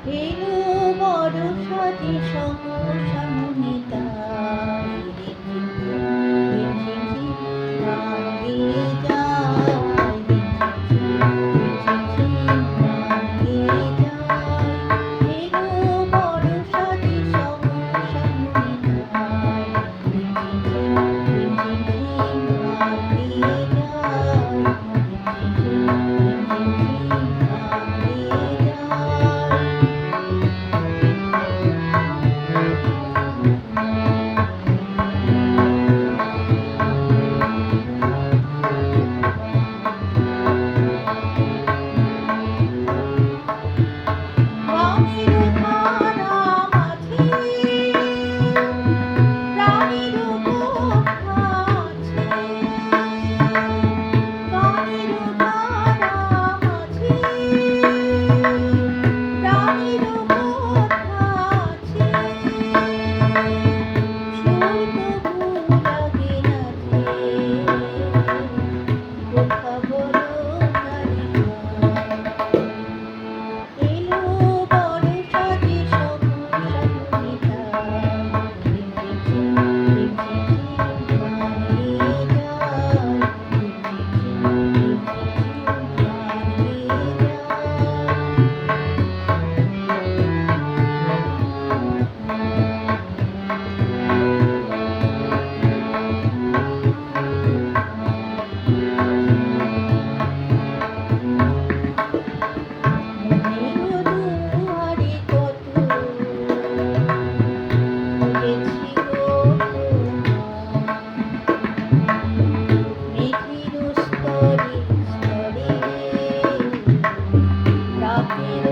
এলো বড় সাজে সমসাময়িক তাই রিমঝিম রিমঝিম গান গেয়ে যায় রিমঝিম গান গেয়ে যায় এলো বড় সাজে সমসাময়িক তাই রিমঝিম গান গেয়ে যায় রিমঝিম গান গেয়ে যায়। গানের ধারা মাঝে প্রাণের কথা আছে গানের ধারা মাঝে প্রাণের কথা আছে সুর তবু লাগে না যে কথা বলো তারিকা এলো বড় সাজে সমসাময়িক তাই রিমঝিম গান গেয়ে যায় রিমঝিম গান গেয়ে যায়। মনের দুয়ারে কত খুঁজেছি গো মেঘের স্তরে স্তরে রাতের